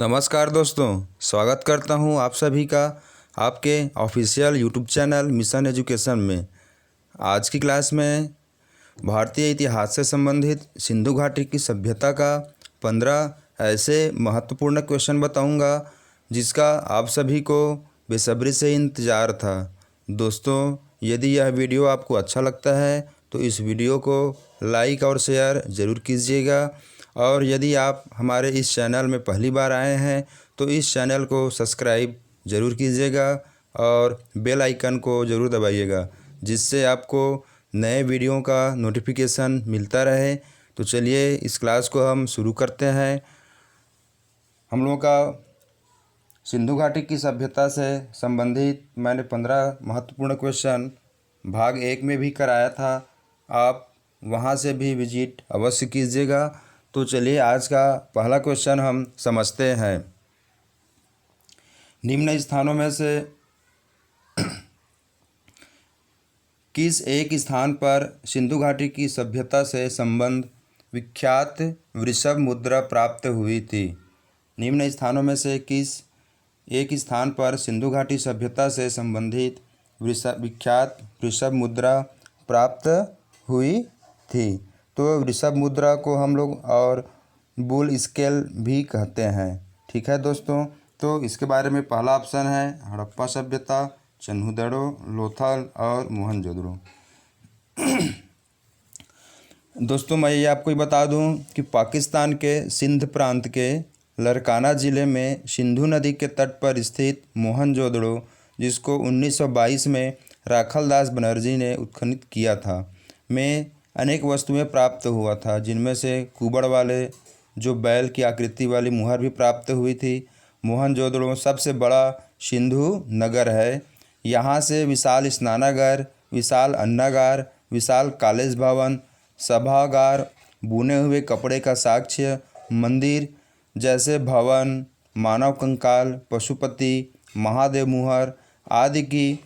नमस्कार दोस्तों, स्वागत करता हूं आप सभी का आपके official YouTube channel mission education में। आज की क्लास में भारतीय इतिहास से संबंधित सिंधु घाटी की सभ्यता का 15 ऐसे महत्वपूर्ण क्वेश्चन बताऊंगा जिसका आप सभी को बेसब्री से इंतज़ार था। दोस्तों, यदि यह वीडियो आपको अच्छा लगता है तो इस वीडियो को लाइक और शेयर ज़रूर कीजिएगा, और यदि आप हमारे इस चैनल में पहली बार आए हैं तो इस चैनल को सब्सक्राइब ज़रूर कीजिएगा और बेल आइकन को ज़रूर दबाइएगा, जिससे आपको नए वीडियो का नोटिफिकेशन मिलता रहे। तो चलिए इस क्लास को हम शुरू करते हैं। हम लोगों का सिंधु घाटी की सभ्यता से संबंधित मैंने 15 महत्वपूर्ण क्वेश्चन भाग 1 में भी कराया था। आप वहां से भी विजिट अवश्य कीजिएगा। तो चलिए आज का पहला क्वेश्चन हम समझते हैं। निम्न स्थानों में से किस एक स्थान पर सिंधु घाटी की सभ्यता से संबंध विख्यात वृषभ मुद्रा प्राप्त हुई थी? निम्न स्थानों में से किस एक स्थान पर सिंधु घाटी सभ्यता से संबंधित विख्यात वृषभ मुद्रा प्राप्त हुई थी? तो वृषभ मुद्रा को हम लोग और बुल स्केल भी कहते हैं। ठीक है दोस्तों, तो इसके बारे में पहला ऑप्शन है हड़प्पा सभ्यता, चन्हुदड़ो, लोथल और मोहनजोदड़ो। दोस्तों, मैं ये आपको बता दूं कि पाकिस्तान के सिंध प्रांत के लरकाना ज़िले में सिंधु नदी के तट पर स्थित मोहनजोदड़ो, जिसको 1922 में राखलदास बनर्जी ने उत्खनन किया था, में अनेक वस्तुएं प्राप्त हुआ था, जिनमें से कुबड़ वाले जो बैल की आकृति वाली मुहर भी प्राप्त हुई थी। मोहनजोदड़ो सबसे बड़ा सिंधु नगर है। यहाँ से विशाल स्नानागार, विशाल अन्नागार, विशाल कॉलेज भवन, सभागार, बुने हुए कपड़े का साक्ष्य, मंदिर जैसे भवन, मानव कंकाल, पशुपति, महादेव मुहर आदि की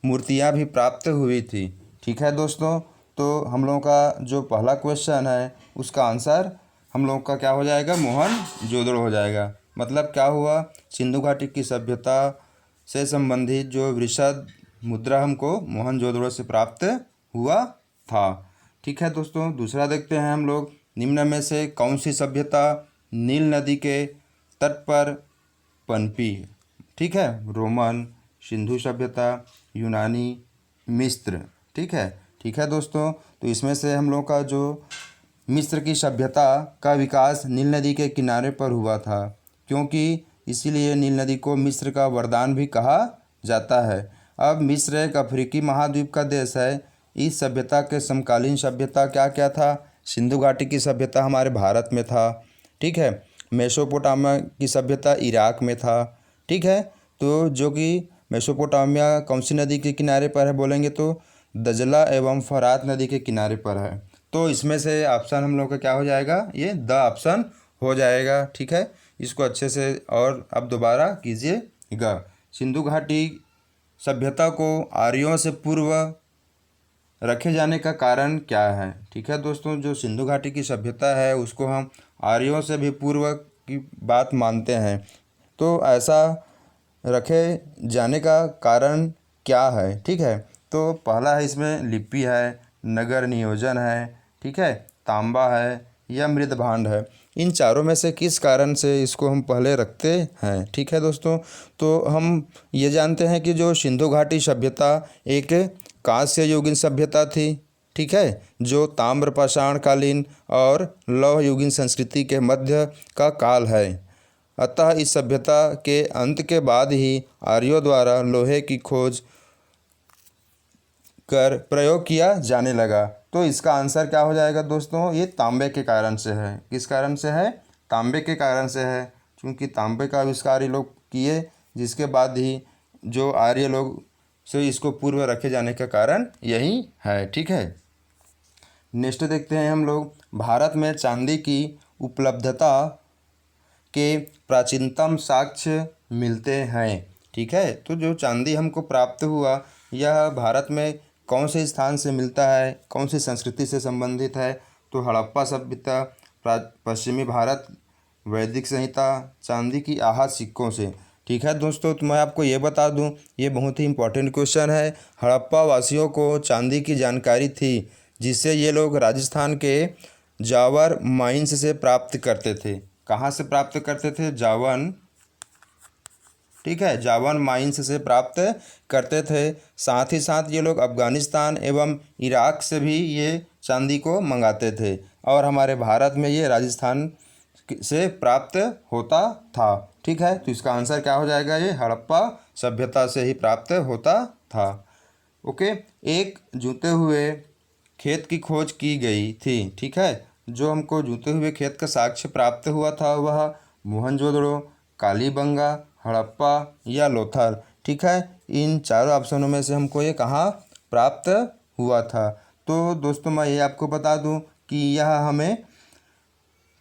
मूर्तियाँ भी प्राप्त हुई थी। ठीक है दोस्तों, तो हम लोगों का जो पहला क्वेश्चन है उसका आंसर हम लोगों का क्या हो जाएगा? मोहनजोदड़ो हो जाएगा। मतलब क्या हुआ? सिंधु घाटी की सभ्यता से संबंधित जो वृषभ मुद्रा हमको मोहनजोदड़ो से प्राप्त हुआ था। ठीक है दोस्तों, दूसरा देखते हैं हम लोग। निम्न में से कौन सी सभ्यता नील नदी के तट पर पनपी? ठीक है, रोमन, सिंधु सभ्यता, यूनानी, मिस्र। ठीक है दोस्तों, तो इसमें से हम लोग का जो मिस्र की सभ्यता का विकास नील नदी के किनारे पर हुआ था, क्योंकि इसीलिए नील नदी को मिस्र का वरदान भी कहा जाता है। अब मिस्र एक अफ्रीकी महाद्वीप का देश है। इस सभ्यता के समकालीन सभ्यता क्या क्या था? सिंधु घाटी की सभ्यता हमारे भारत में था। ठीक है, मेसोपोटामिया की सभ्यता इराक में था। ठीक है, तो जो कि मेसोपोटामिया कौन सी नदी के किनारे पर है बोलेंगे तो दजला एवं फरात नदी के किनारे पर है। तो इसमें से ऑप्शन हम लोग का क्या हो जाएगा? ये द ऑप्शन हो जाएगा। ठीक है, इसको अच्छे से और अब दोबारा कीजिएगा। सिंधु घाटी सभ्यता को आर्यों से पूर्व रखे जाने का कारण क्या है? ठीक है दोस्तों, जो सिंधु घाटी की सभ्यता है उसको हम आर्यों से भी पूर्व की बात मानते हैं। तो ऐसा रखे जाने का कारण क्या है? ठीक है, तो पहला है इसमें लिपि है, नगर नियोजन है, ठीक है, तांबा है या मृदभांड है। इन चारों में से किस कारण से इसको हम पहले रखते हैं? ठीक है दोस्तों, तो हम ये जानते हैं कि जो सिंधु घाटी सभ्यता एक कांस्य युगीन सभ्यता थी। ठीक है, जो ताम्र पाषाण कालीन और लौह युगीन संस्कृति के मध्य का काल है। अतः इस सभ्यता के अंत के बाद ही आर्यों द्वारा लोहे की खोज कर प्रयोग किया जाने लगा। तो इसका आंसर क्या हो जाएगा दोस्तों? ये तांबे के कारण से है। किस कारण से है? तांबे के कारण से है, क्योंकि तांबे का आविष्कार ये लोग किए, जिसके बाद ही जो आर्य लोग से इसको पूर्व रखे जाने का कारण यही है। ठीक है, नेक्स्ट देखते हैं हम लोग। भारत में चांदी की उपलब्धता के प्राचीनतम साक्ष्य मिलते हैं। ठीक है, तो जो चांदी हमको प्राप्त हुआ यह भारत में कौन से स्थान से मिलता है, कौन सी संस्कृति से संबंधित है? तो हड़प्पा सभ्यता पश्चिमी भारत वैदिक संहिता, चांदी की आहत सिक्कों से। ठीक है दोस्तों, तो मैं आपको ये बता दूं, ये बहुत ही इम्पोर्टेंट क्वेश्चन है। हड़प्पा वासियों को चांदी की जानकारी थी, जिससे ये लोग राजस्थान के जावर माइंस से प्राप्त करते थे। कहाँ से प्राप्त करते थे? जावन, ठीक है, जावन माइंस से प्राप्त करते थे। साथ ही साथ ये लोग अफ़गानिस्तान एवं इराक से भी ये चांदी को मंगाते थे, और हमारे भारत में ये राजस्थान से प्राप्त होता था। ठीक है, तो इसका आंसर क्या हो जाएगा? ये हड़प्पा सभ्यता से ही प्राप्त होता था। ओके, एक जूते हुए खेत की खोज की गई थी। ठीक है, जो हमको जूते हुए खेत का साक्ष्य प्राप्त हुआ था वह मोहनजोदड़ो, कालीबंगा, हड़प्पा या लोथल। ठीक है, इन चारों ऑप्शनों में से हमको ये कहाँ प्राप्त हुआ था? तो दोस्तों मैं ये आपको बता दूं कि यह हमें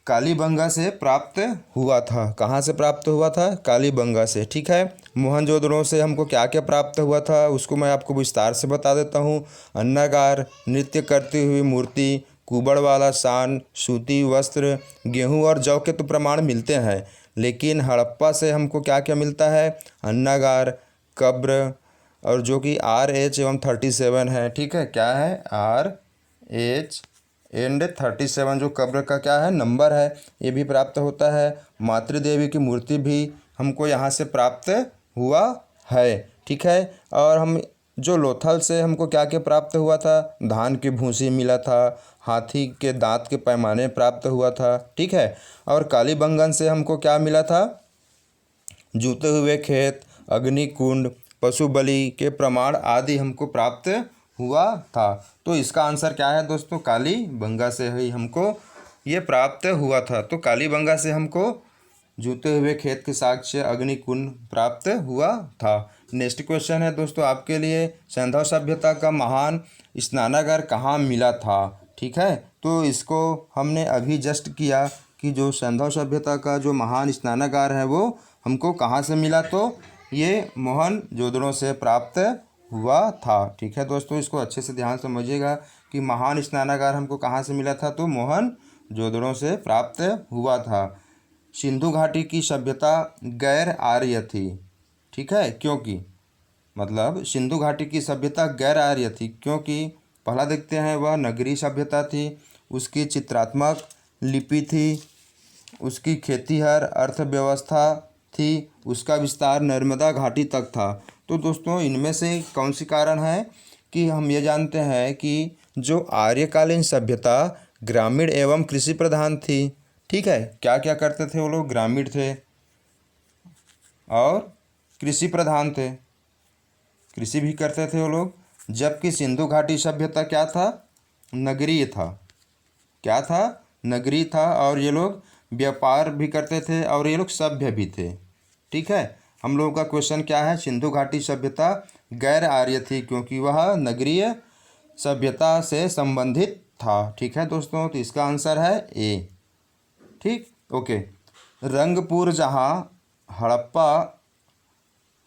कालीबंगा से प्राप्त हुआ था। कहाँ से प्राप्त हुआ था? कालीबंगा से। ठीक है, मोहनजोदड़ो से हमको क्या क्या प्राप्त हुआ था उसको मैं आपको विस्तार से बता देता हूँ। अन्नागार, नृत्य करती हुई मूर्ति, कुबड़ वाला सान, सूती वस्त्र, गेहूँ और जौ के तो प्रमाण मिलते हैं, लेकिन हड़प्पा से हमको क्या क्या मिलता है? अन्नागार, कब्र, और जो कि RH एवं 37 है। ठीक है, क्या है? RH एंड 37 जो कब्र का क्या है? नंबर है, ये भी प्राप्त होता है। मातृदेवी की मूर्ति भी हमको यहाँ से प्राप्त हुआ है। ठीक है, और हम जो लोथल से हमको क्या क्या प्राप्त हुआ था? धान की भूसी मिला था, हाथी के दांत के पैमाने प्राप्त हुआ था। ठीक है, और कालीबंगन से हमको क्या मिला था? जूते हुए खेत, अग्निकुंड, पशु बलि के प्रमाण आदि हमको प्राप्त हुआ था। तो इसका आंसर क्या है दोस्तों? कालीबंगा से ही हमको ये प्राप्त हुआ था। तो कालीबंगा से हमको जूते हुए खेत के साक्ष्य, अग्निकुंड प्राप्त हुआ था। नेक्स्ट क्वेश्चन है दोस्तों आपके लिए, सिंधु सभ्यता का महान स्नानागार कहाँ मिला था? ठीक है, तो इसको हमने अभी जस्ट किया कि जो सिंधु सभ्यता का जो महान स्नानागार है वो हमको कहाँ से मिला? तो ये मोहनजोदड़ो से प्राप्त हुआ था। ठीक है दोस्तों, इसको अच्छे से ध्यान समझिएगा कि महान स्नानागार हमको कहाँ से मिला था? तो मोहनजोदड़ो से प्राप्त हुआ था। सिंधु घाटी की सभ्यता गैर आर्य थी। ठीक है, क्योंकि मतलब सिंधु घाटी की सभ्यता गैर आर्य थी क्योंकि पहला देखते हैं वह नगरीय सभ्यता थी, उसकी चित्रात्मक लिपि थी, उसकी खेतीहर अर्थव्यवस्था थी, उसका विस्तार नर्मदा घाटी तक था। तो दोस्तों इनमें से कौन सी कारण है कि हम ये जानते हैं कि जो आर्यकालीन सभ्यता ग्रामीण एवं कृषि प्रधान थी। ठीक है, क्या क्या करते थे वो लोग? ग्रामीण थे और कृषि प्रधान थे, कृषि भी करते थे वो लोग। जबकि सिंधु घाटी सभ्यता क्या था? नगरीय था। क्या था? नगरीय था, और ये लोग व्यापार भी करते थे और ये लोग सभ्य भी थे। ठीक है, हम लोगों का क्वेश्चन क्या है? सिंधु घाटी सभ्यता गैर आर्य थी क्योंकि वह नगरीय सभ्यता से संबंधित था। ठीक है दोस्तों, तो इसका आंसर है ए। ठीक, ओके। रंगपुर जहाँ हड़प्पा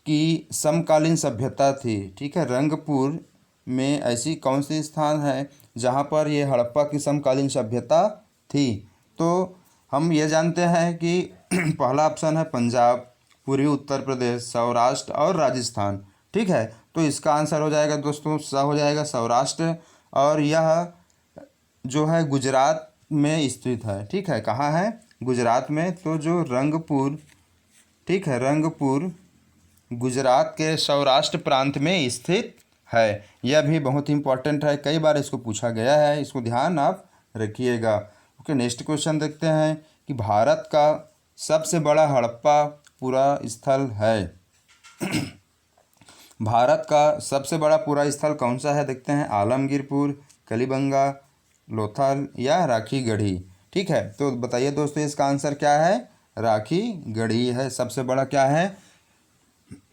की समकालीन सभ्यता थी। ठीक है, रंगपुर में ऐसी कौन सी स्थान है जहाँ पर ये हड़प्पा की समकालीन सभ्यता थी? तो हम ये जानते हैं कि पहला ऑप्शन है पंजाब, पूर्वी उत्तर प्रदेश, सौराष्ट्र और राजस्थान। ठीक है, तो इसका आंसर हो जाएगा दोस्तों, सा हो जाएगा सौराष्ट्र, और यह जो है गुजरात में स्थित है। ठीक है, कहाँ है? गुजरात में। तो जो रंगपुर, ठीक है, रंगपुर गुजरात के सौराष्ट्र प्रांत में स्थित है। यह भी बहुत इंपॉर्टेंट है, कई बार इसको पूछा गया है, इसको ध्यान आप रखिएगा। ओके, नेक्स्ट क्वेश्चन देखते हैं कि भारत का सबसे बड़ा हड़प्पा पूरा स्थल है। भारत का सबसे बड़ा पूरा स्थल कौन सा है? देखते हैं, आलमगीरपुर, कलीबंगा, लोथल या राखी गढ़ी। ठीक है, तो बताइए दोस्तों इसका आंसर क्या है? राखी गढ़ी है सबसे बड़ा क्या है?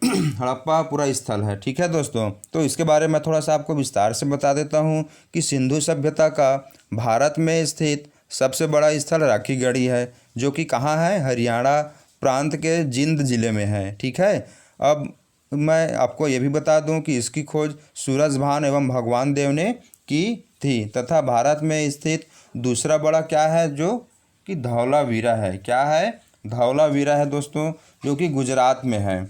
हड़प्पा पूरा स्थल है। ठीक है दोस्तों, तो इसके बारे में थोड़ा सा आपको विस्तार से बता देता हूँ कि सिंधु सभ्यता का भारत में स्थित सबसे बड़ा स्थल राखी गढ़ी है, जो कि कहाँ है? हरियाणा प्रांत के जिंद जिले में है। ठीक है, अब मैं आपको ये भी बता दूं कि इसकी खोज सूरजभान एवं भगवान देव ने की थी, तथा भारत में स्थित दूसरा बड़ा क्या है जो कि धौलावीरा है। क्या है? धौलावीरा है दोस्तों, जो कि गुजरात में है।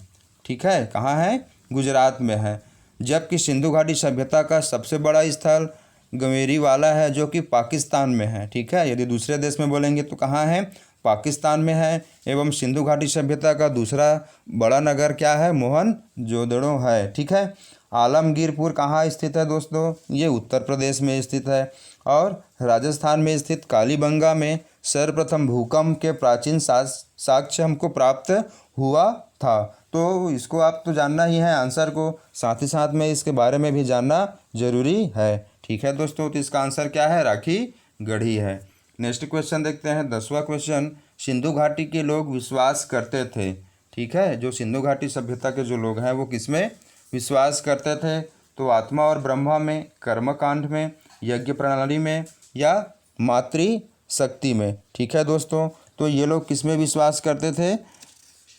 ठीक है, कहाँ है? गुजरात में है। जबकि सिंधु घाटी सभ्यता का सबसे बड़ा स्थल गमेरीवाला है, जो कि पाकिस्तान में है। ठीक है, यदि दूसरे देश में बोलेंगे तो कहाँ है? पाकिस्तान में है। एवं सिंधु घाटी सभ्यता का दूसरा बड़ा नगर क्या है? मोहनजोदड़ो है। ठीक है। आलमगीरपुर कहाँ स्थित है दोस्तों? ये उत्तर प्रदेश में स्थित है। और राजस्थान में स्थित कालीबंगा में सर्वप्रथम भूकंप के प्राचीन साक्ष्य हमको प्राप्त हुआ था। तो इसको आप तो जानना ही है आंसर को, साथ ही साथ में इसके बारे में भी जानना जरूरी है। ठीक है दोस्तों, तो इसका आंसर क्या है? राखी गढ़ी है। नेक्स्ट क्वेश्चन देखते हैं, 10वां क्वेश्चन। सिंधु घाटी के लोग विश्वास करते थे। ठीक है, जो सिंधु घाटी सभ्यता के जो लोग हैं वो किसमें विश्वास करते थे? तो आत्मा और ब्रह्मा में, कर्मकांड में, यज्ञ प्रणाली में, या मातृशक्ति में। ठीक है दोस्तों, तो ये लोग किस में विश्वास करते थे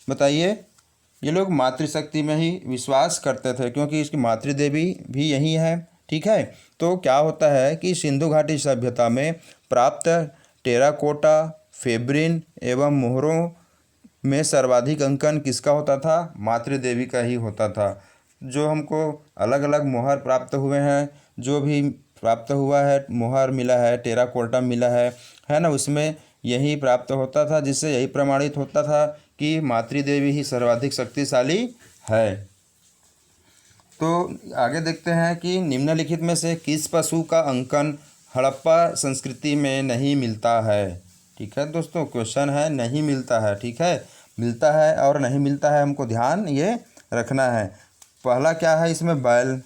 बताइए? ये लोग मातृशक्ति में ही विश्वास करते थे, क्योंकि इसकी मातृदेवी भी यही है। ठीक है, तो क्या होता है कि सिंधु घाटी सभ्यता में प्राप्त टेराकोटा, फेब्रिन एवं मोहरों में सर्वाधिक अंकन किसका होता था? मातृदेवी का ही होता था। जो हमको अलग अलग मोहर प्राप्त हुए हैं, जो भी प्राप्त हुआ है, मोहर मिला है, टेराकोटा मिला है ना, उसमें यही प्राप्त होता था, जिससे यही प्रमाणित होता था कि मातृदेवी ही सर्वाधिक शक्तिशाली है। तो आगे देखते हैं कि निम्नलिखित में से किस पशु का अंकन हड़प्पा संस्कृति में नहीं मिलता है? ठीक है दोस्तों, क्वेश्चन है नहीं मिलता है। ठीक है, मिलता है और नहीं मिलता है, हमको ध्यान ये रखना है। पहला क्या है इसमें? बैल।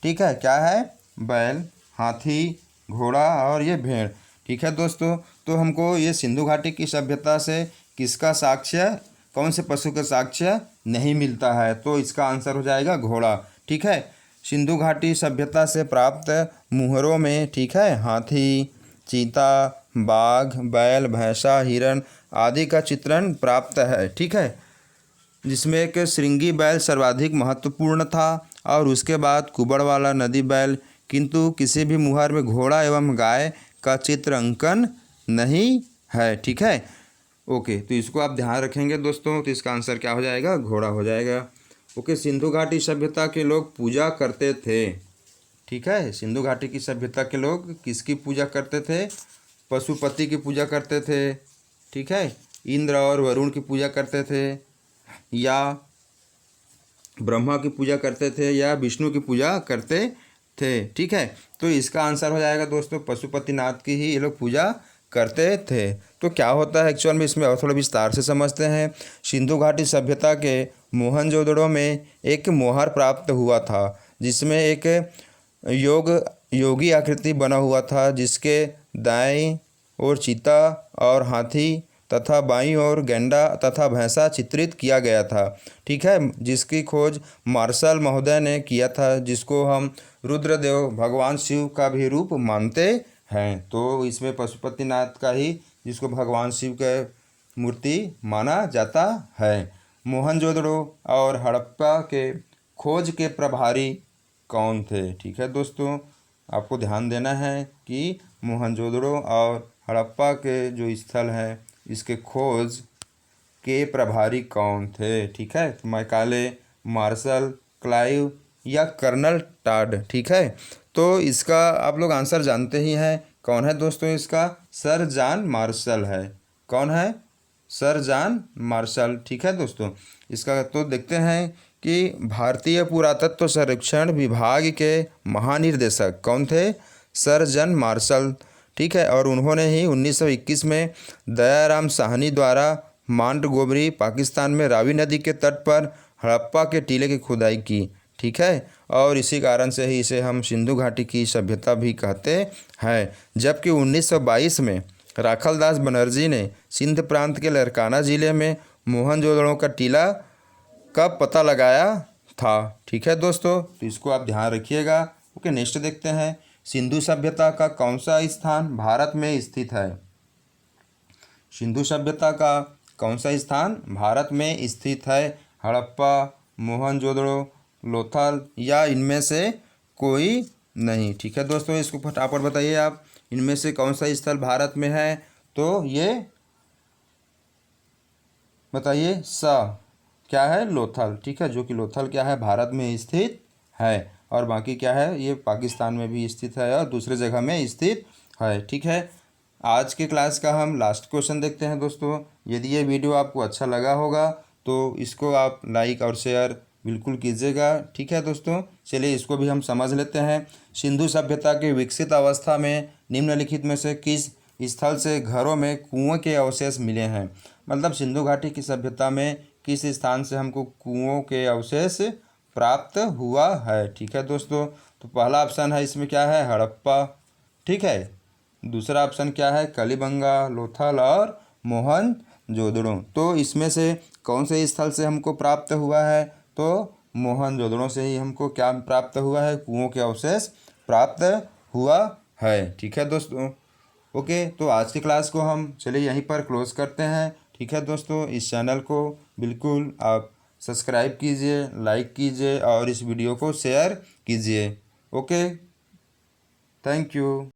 ठीक है, क्या है? बैल, हाथी, घोड़ा और ये भेड़। ठीक है दोस्तों, तो हमको ये सिंधु घाटी की सभ्यता से किसका साक्ष्य, कौन से पशु का साक्ष्य नहीं मिलता है? तो इसका आंसर हो जाएगा घोड़ा। ठीक है, सिंधु घाटी सभ्यता से प्राप्त मुहरों में, ठीक है, हाथी, चीता, बाघ, बैल, भैंसा, हिरण आदि का चित्रण प्राप्त है। ठीक है, जिसमें एक श्रृंगी बैल सर्वाधिक महत्वपूर्ण था और उसके बाद कुबड़ वाला नदी बैल, किंतु किसी भी मुहर में घोड़ा एवं गाय का चित्र अंकन नहीं है। ठीक है, ओके, तो इसको आप ध्यान रखेंगे दोस्तों, तो इसका आंसर क्या हो जाएगा? घोड़ा हो जाएगा। ओके, सिंधु घाटी सभ्यता के लोग पूजा करते थे। ठीक है, सिंधु घाटी की सभ्यता के लोग किसकी पूजा करते थे? पशुपति की पूजा करते थे। ठीक है, इंद्र और वरुण की पूजा करते थे, या ब्रह्मा की पूजा करते थे, या विष्णु की पूजा करते थे। ठीक है, तो इसका आंसर हो जाएगा दोस्तों पशुपतिनाथ की ही ये लोग पूजा करते थे। तो क्या होता है एक्चुअल में, इसमें और थोड़ा विस्तार से समझते हैं। सिंधु घाटी सभ्यता के मोहनजोदड़ो में एक मोहर प्राप्त हुआ था, जिसमें एक योगी आकृति बना हुआ था, जिसके दाएं ओर चीता और हाथी तथा बाईं ओर गैंडा तथा भैंसा चित्रित किया गया था। ठीक है, जिसकी खोज मार्शल महोदय ने किया था, जिसको हम रुद्रदेव भगवान शिव का भी रूप मानते हैं। तो इसमें पशुपतिनाथ का ही, जिसको भगवान शिव के मूर्ति माना जाता है। मोहनजोदड़ो और हड़प्पा के खोज के प्रभारी कौन थे? ठीक है दोस्तों, आपको ध्यान देना है कि मोहनजोदड़ो और हड़प्पा के जो स्थल हैं, इसके खोज के प्रभारी कौन थे? ठीक है, मैकाले, मार्शल, क्लाइव या कर्नल टाड। ठीक है, तो इसका आप लोग आंसर जानते ही हैं, कौन है दोस्तों? इसका सर जॉन मार्शल है। कौन है? Sir John Marshall. ठीक है दोस्तों, इसका तो देखते हैं कि भारतीय पुरातत्व सर्वेक्षण विभाग के महानिर्देशक कौन थे? Sir John Marshall. ठीक है, और उन्होंने ही 1921 में दयाराम साहनी द्वारा माउंट गोमरी पाकिस्तान में रावी नदी के तट पर हड़प्पा के टीले की खुदाई की। ठीक है, और इसी कारण से ही इसे हम सिंधु घाटी की सभ्यता भी कहते हैं। जबकि 1922 में राखलदास बनर्जी ने सिंध प्रांत के लरकाना ज़िले में मोहनजोदड़ो का टीला का पता लगाया था। ठीक है दोस्तों, तो इसको आप ध्यान रखिएगा। ओके, नेक्स्ट देखते हैं, सिंधु सभ्यता का कौन सा स्थान भारत में स्थित है? सिंधु सभ्यता का कौन सा स्थान भारत में स्थित है? हड़प्पा, मोहनजोदड़ो, लोथल या इनमें से कोई नहीं? ठीक है दोस्तों, इसको फटाफट बताइए आप, इनमें से कौन सा स्थल भारत में है? तो ये बताइए सा क्या है, लोथल। ठीक है, जो कि लोथल क्या है, भारत में स्थित है। और बाकी क्या है, ये पाकिस्तान में भी स्थित है और दूसरे जगह में स्थित है। ठीक है, आज के क्लास का हम लास्ट क्वेश्चन देखते हैं दोस्तों। यदि ये वीडियो आपको अच्छा लगा होगा तो इसको आप लाइक और शेयर बिल्कुल कीजिएगा। ठीक है दोस्तों, चलिए इसको भी हम समझ लेते हैं। सिंधु सभ्यता की विकसित अवस्था में निम्नलिखित में से किस स्थल से घरों में कुओं के अवशेष मिले हैं? मतलब सिंधु घाटी की सभ्यता में किस स्थान से हमको कुओं के अवशेष प्राप्त हुआ है? ठीक है दोस्तों, तो पहला ऑप्शन है इसमें क्या है, हड़प्पा। ठीक है, दूसरा ऑप्शन क्या है, कलिबंगा, लोथल और मोहनजोदड़ो। तो इसमें से कौन से स्थल से हमको प्राप्त हुआ है? तो मोहनजोदड़ो से ही हमको क्या प्राप्त हुआ है, कुओं के अवशेष प्राप्त हुआ है। ठीक है दोस्तों, ओके, तो आज की क्लास को हम चलिए यहीं पर क्लोज करते हैं। ठीक है दोस्तों, इस चैनल को बिल्कुल आप सब्सक्राइब कीजिए, लाइक कीजिए और इस वीडियो को शेयर कीजिए। Okay, thank you.